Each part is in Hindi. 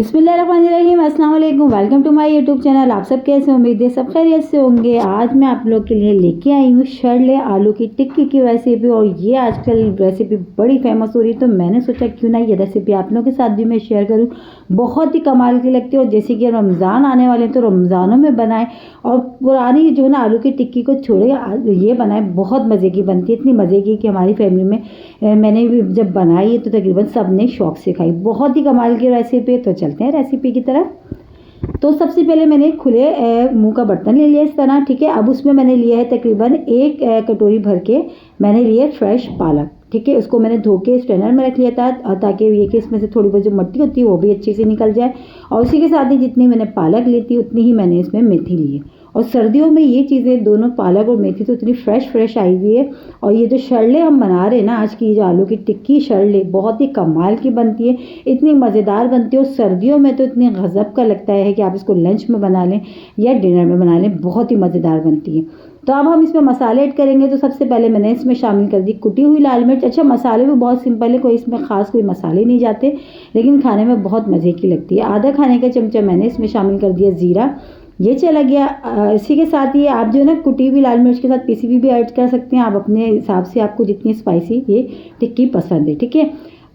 बिस्मिल्लाहिर्रहमानिर्रहीम, अस्सलाम वालेकुम। Welcome to my YouTube channel. आप सब कैसे, उम्मीद है सब खैरियत से होंगे। आज मैं आप लोग के लिए लेके आई हूँ शरले आलू की टिक्की की रेसिपी, और ये आजकल रेसिपी बड़ी फेमस हो रही है, तो मैंने सोचा क्यों ना ये रेसिपी आप लोगों के साथ भी मैं शेयर करूँ। बहुत ही कमाल की लगती है, और जैसे कि रमज़ान आने वाले हैं तो रमज़ानों में बनाएं, और पुरानी जो है ना आलू की टिक्की को छोड़े ये बनाएं, बहुत मज़े की बनती है। इतनी मज़े की कि हमारी फैमिली में मैंने भी जब बनाई है तो तकरीबन सब ने शौक़ से खाई। बहुत ही कमाल की रेसिपी है, तो चलते हैं रेसिपी की तरफ। तो सबसे पहले मैंने खुले मुंह का बर्तन ले लिया इस तरह, ठीक है। अब उसमें मैंने लिया है तकरीबन एक कटोरी भर के मैंने लिए फ्रेश पालक, ठीक है। उसको मैंने धो के स्ट्रेनर में रख लिया था, ताकि ये कि इसमें से थोड़ी बहुत जो मिट्टी होती है वो भी अच्छे से निकल जाए। और उसी के साथ ही जितनी मैंने पालक ली थी उतनी ही मैंने इसमें मेथी ली है। और सर्दियों में ये चीज़ें दोनों पालक और मेथी तो इतनी फ्रेश आई हुई है। और ये जो शरले हम बना रहे हैं ना आज की, जो आलू की टिक्की शरले, बहुत ही कमाल की बनती है, इतनी मज़ेदार बनती है। और सर्दियों में तो इतनी गज़ब का लगता है कि आप इसको लंच में बना लें या डिनर में बना लें, बहुत ही मज़ेदार बनती है। तो अब हम इसमें मसाले ऐड करेंगे। तो सबसे पहले मैंने इसमें शामिल कर दी कुटी हुई लाल मिर्च। अच्छा, मसाले भी बहुत सिंपल है, कोई इसमें ख़ास कोई मसाले नहीं जाते, लेकिन खाने में बहुत मज़े की लगती है। आधा खाने का चमचा मैंने इसमें शामिल कर दिया ज़ीरा, ये चला गया। इसी के साथ ही आप जो ना कुटी हुई लाल मिर्च के साथ पीसी हुई भी ऐड कर सकते हैं, आप अपने हिसाब से, आपको जितनी स्पाइसी ये टिक्की पसंद है, ठीक है।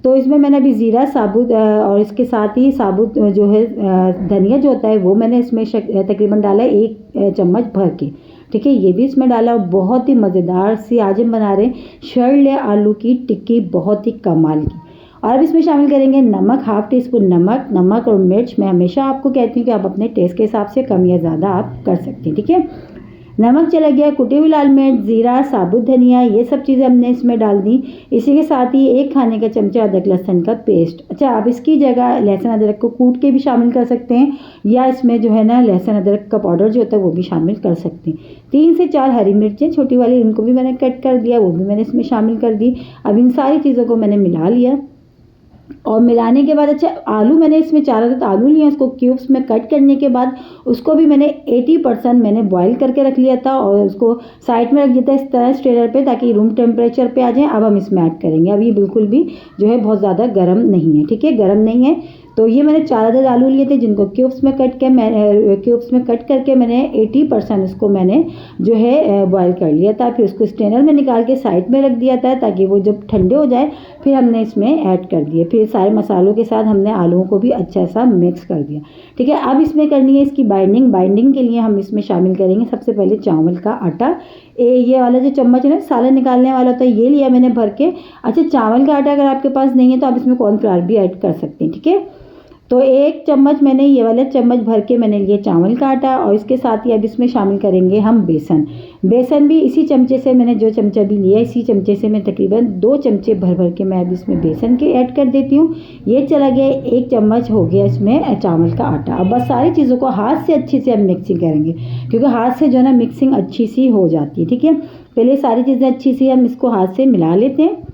तो इसमें मैंने अभी ज़ीरा साबुत और इसके साथ ही साबुत जो है धनिया जो होता है वो मैंने इसमें तकरीबन डाला है 1 चम्मच भर के, ठीक है। ये भी इसमें डाला। बहुत ही मज़ेदार सी आज हम बना रहे हैं शरले आलू की टिक्की, बहुत ही कमाल की। और अब इसमें शामिल करेंगे नमक, हाफ टी स्पून नमक और मिर्च मैं हमेशा आपको कहती हूँ कि आप अपने टेस्ट के हिसाब से कम या ज़्यादा आप कर सकते हैं, ठीक है। नमक चला गया, कुटी हुई लाल मिर्च, ज़ीरा, साबुत धनिया, ये सब चीज़ें हमने इसमें डाल दी। इसी के साथ ही 1 खाने का चमचा अदरक लहसुन का पेस्ट। अच्छा, आप इसकी जगह लहसुन अदरक को कूट के भी शामिल कर सकते हैं, या इसमें जो है ना लहसुन अदरक का पाउडर जो होता है वो भी शामिल कर सकते हैं। 3 से 4 हरी मिर्चें छोटी वाली, इनको भी मैंने कट कर दिया, वो भी मैंने इसमें शामिल कर दी। अब इन सारी चीज़ों को मैंने मिला लिया, और मिलाने के बाद अच्छा आलू मैंने इसमें 4 अदद आलू लिए, उसको क्यूब्स में कट करने के बाद उसको भी मैंने 80% मैंने बॉईल करके रख लिया था, और उसको साइड में रख दिया था इस तरह स्ट्रेनर पे, ताकि रूम टेम्परेचर पे आ जाए। अब हम इसमें ऐड करेंगे। अब ये बिल्कुल भी जो है बहुत ज़्यादा गर्म नहीं है, ठीक है, गर्म नहीं है। तो ये मैंने 4 अदद आलू लिए थे, जिनको क्यूब्स में कट करके मैंने 80% इसको मैंने जो है बॉईल कर लिया था। फिर उसको स्ट्रेनर में निकाल के साइड में रख दिया था, ताकि वो जब ठंडे हो जाए फिर हमने इसमें ऐड कर दिए। फिर सारे मसालों के साथ हमने आलूओं को भी अच्छा सा मिक्स कर दिया, ठीक है। अब इसमें करनी है इसकी बाइंडिंग के लिए हम इसमें शामिल करेंगे सबसे पहले चावल का आटा। ये वाला जो चम्मच है ना सालन निकालने वाला होता है, ये लिया मैंने भर के। अच्छा, चावल का आटा अगर आपके पास नहीं है तो आप इसमें कॉर्नफ्लावर भी ऐड कर सकते हैं, ठीक है। तो 1 चम्मच मैंने ये वाला चम्मच भर के मैंने लिया चावल का आटा, और इसके साथ ही अब इसमें शामिल करेंगे हम बेसन भी इसी चमचे से, मैंने जो चमचा भी लिया इसी चमचे से मैं तकरीबन 2 चमचे भर के मैं अब इसमें बेसन के ऐड कर देती हूँ। ये चला गया 1 चम्मच हो गया इसमें चावल का आटा। अब बस सारी चीज़ों को हाथ से अच्छी से हम मिक्सिंग करेंगे, क्योंकि हाथ से जो है ना मिक्सिंग अच्छी सी हो जाती है, ठीक है। पहले सारी चीज़ें अच्छी सी हम इसको हाथ से मिला लेते हैं।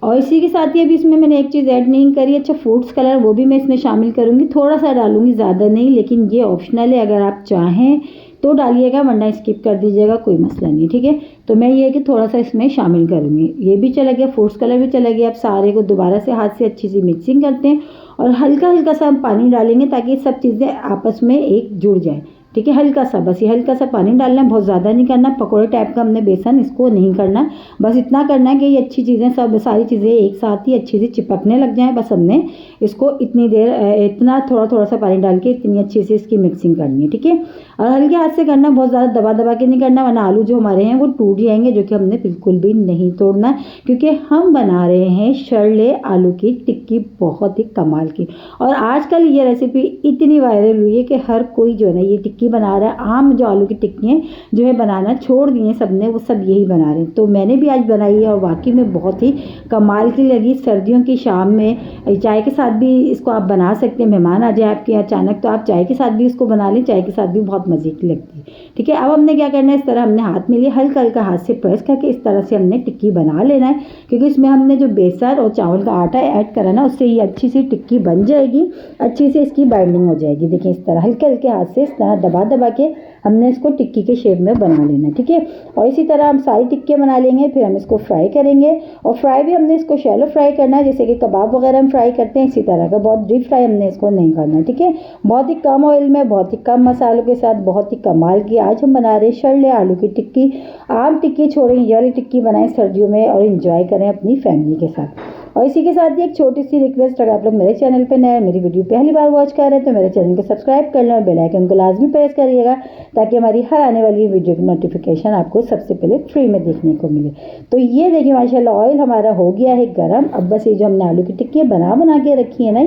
और इसी के साथ ही अभी इसमें मैंने एक चीज़ ऐड नहीं करी, अच्छा फूड्स कलर, वो भी मैं इसमें शामिल करूँगी, थोड़ा सा डालूँगी, ज़्यादा नहीं, लेकिन ये ऑप्शनल है, अगर आप चाहें तो डालिएगा, वरना स्किप कर दीजिएगा, कोई मसला नहीं, ठीक है। तो मैं ये है कि थोड़ा सा इसमें शामिल करूँगी। ये भी चला गया, फूड्स कलर भी चला गया। अब सारे को दोबारा से हाथ से अच्छी सी मिक्सिंग करते हैं, और हल्का सा हम पानी डालेंगे ताकि सब चीज़ें आपस में एक जुड़ जाए, ठीक है। हल्का सा, बस ये हल्का सा पानी डालना है, बहुत ज़्यादा नहीं करना। पकौड़े टाइप का हमने बेसन इसको नहीं करना, बस इतना करना है कि ये अच्छी चीज़ें सब सारी चीज़ें एक साथ ही अच्छी सी चिपकने लग जाएं। बस हमने इसको इतनी देर इतना थोड़ा सा पानी डाल के इतनी अच्छी से इसकी मिक्सिंग करनी है, ठीक है। और हल्के हाथ से करना, बहुत ज़्यादा दबा के नहीं करना, वरना आलू जो हमारे हैं वो टूट जाएंगे, जो कि हमने बिल्कुल भी नहीं तोड़ना, क्योंकि हम बना रहे हैं शरले आलू की टिक्की, बहुत ही कमाल की। और आजकल ये रेसिपी इतनी वायरल हुई है कि हर कोई जो है ना ये टिक्की बना रहा है। आम जो आलू की टिक्की जो है बनाना छोड़ दिए सब ने, वो सब यही बना रहे हैं। तो मैंने भी आज बनाई है, और वाकई में बहुत ही कमाल की लगी। सर्दियों की शाम में चाय के साथ भी इसको आप बना सकते हैं, मेहमान आ जाए आपके अचानक तो आप चाय के साथ भी इसको बना लें, चाय के साथ भी बहुत मज़े की लगती है, ठीक है। अब हमने क्या करना है, इस तरह हमने हाथ में लिया, हल्का हाथ से प्रेस करके इस तरह से हमने टिक्की बना लेना है, क्योंकि इसमें हमने जो बेसन और चावल का आटा ऐड करा ना, उससे ये अच्छी सी टिक्की बन जाएगी, अच्छी से इसकी बाइंडिंग हो जाएगी। देखिए इस तरह हल्के हाथ से इस तरह दबा दबा के हमने इसको टिक्की के शेप में बना लेना, ठीक है। और इसी तरह हम सारी टिक्कियाँ बना लेंगे, फिर हम इसको फ्राई करेंगे। और फ्राई भी हमने इसको शैलो फ्राई करना है, जैसे कि कबाब वगैरह हम फ्राई करते हैं, इसी तरह का। बहुत डीप फ्राई हमने इसको नहीं करना, ठीक है। बहुत ही कम ऑयल में, बहुत ही कम मसालों के साथ, बहुत ही कमाल की आज हम बना रहे हैं शरले आलू की टिक्की। आम टिक्की छोड़ें, ये वाली टिक्की बनाएं सर्दियों में और इंजॉय करें अपनी फैमिली के साथ। और इसी के साथ ही एक छोटी सी रिक्वेस्ट, अगर आप लोग मेरे चैनल पे नए हैं, मेरी वीडियो पहली बार वॉच कर रहे हैं, तो मेरे चैनल को सब्सक्राइब कर लें और बेल आइकन को लाजमी प्रेस करिएगा, ताकि हमारी हर आने वाली वीडियो की नोटिफिकेशन आपको सबसे पहले फ्री में देखने को मिले। तो ये देखिए माशाल्लाह ऑयल हमारा हो गया है गर्म। अब बस ये जो हमने आलू की टिक्की बना के रखी है ना,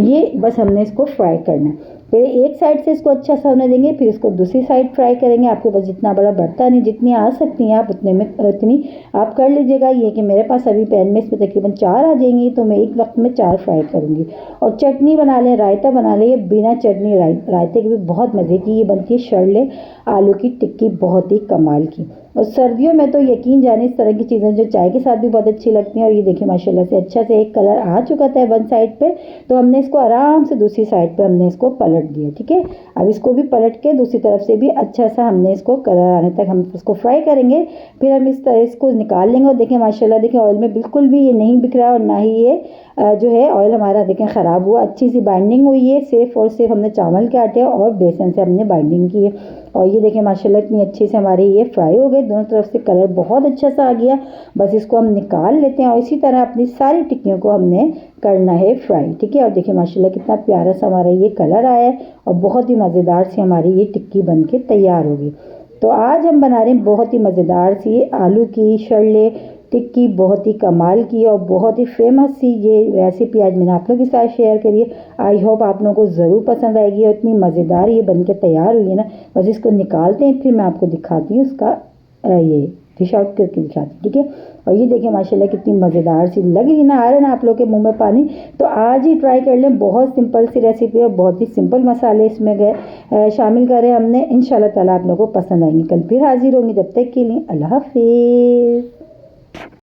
ये बस हमने इसको फ्राई करना है। फिर एक साइड से इसको अच्छा सा होने देंगे, फिर इसको दूसरी साइड फ्राई करेंगे। आपके पास जितना बड़ा बढ़ता नहीं, जितनी आ सकती हैं आप उतने में उतनी आप कर लीजिएगा। ये कि मेरे पास अभी पैन में इसमें तकरीबन 4 आ जाएंगी, तो मैं एक वक्त में 4 फ्राई करूँगी। और चटनी बना लें, रायता बना लें। ये बिना चटनी रायते के भी बहुत मज़े की ये बनती है शरले आलू की टिक्की, बहुत ही कमाल की। और सर्दियों में तो यकीन जाने इस तरह की चीज़ें जो चाय के साथ भी बहुत अच्छी लगती हैं। और ये देखिए माशाल्लाह से अच्छा से एक कलर आ चुका था वन साइड पे, तो हमने इसको आराम से दूसरी साइड पे हमने इसको पलट दिया, ठीक है। अब इसको भी पलट के दूसरी तरफ से भी अच्छा सा हमने इसको कलर आने तक हम इसको फ्राई करेंगे। फिर हम इस तरह इसको निकाल लेंगे। और देखें माशाल्लाह, देखें ऑयल में बिल्कुल भी ये नहीं बिक रहा और ना ही ये जो है ऑयल हमारा देखें ख़राब हुआ, अच्छी सी बाइंडिंग हुई है। सिर्फ और सिर्फ हमने चावल के आटे और बेसन से हमने बाइंडिंग की है। और ये देखें माशाल्लाह इतनी अच्छे से हमारे ये फ्राई हो गए, दोनों तरफ से कलर बहुत अच्छा सा आ गया। बस इसको हम निकाल लेते हैं और इसी तरह अपनी सारी टिक्कियों को हमने करना है फ्राई, ठीक है। और देखिए माशाल्लाह कितना प्यारा सा हमारा ये कलर आया है और बहुत ही मज़ेदार सी हमारी ये टिक्की बन के तैयार होगी। तो आज हम बना रहे हैं बहुत ही मज़ेदार सी आलू की शरले टिक्की, बहुत ही कमाल की और बहुत ही फेमस सी ये रेसिपी आज मैंने आप लोगों के साथ शेयर करी है। आई होप आप लोगों को ज़रूर पसंद आएगी। और इतनी मज़ेदार ये बन के तैयार हुई है ना, बस इसको निकालते हैं, फिर मैं आपको दिखाती हूँ उसका ये डिश आउट करके दिखाती हूँ, ठीक है। और ये देखिए माशाल्लाह कितनी मज़ेदार सी लग रही है ना, आ रहा है ना आप लोग के मुंह में पानी। तो आज ही ट्राई कर लें, बहुत सिंपल सी रेसिपी है, बहुत ही सिंपल मसाले इसमें गए शामिल करें हमने। इंशाल्लाह ताला आप लोगों को पसंद आएंगी। कल फिर हाजिर होंगी, जब तक के लिए अल्लाह हाफिज़।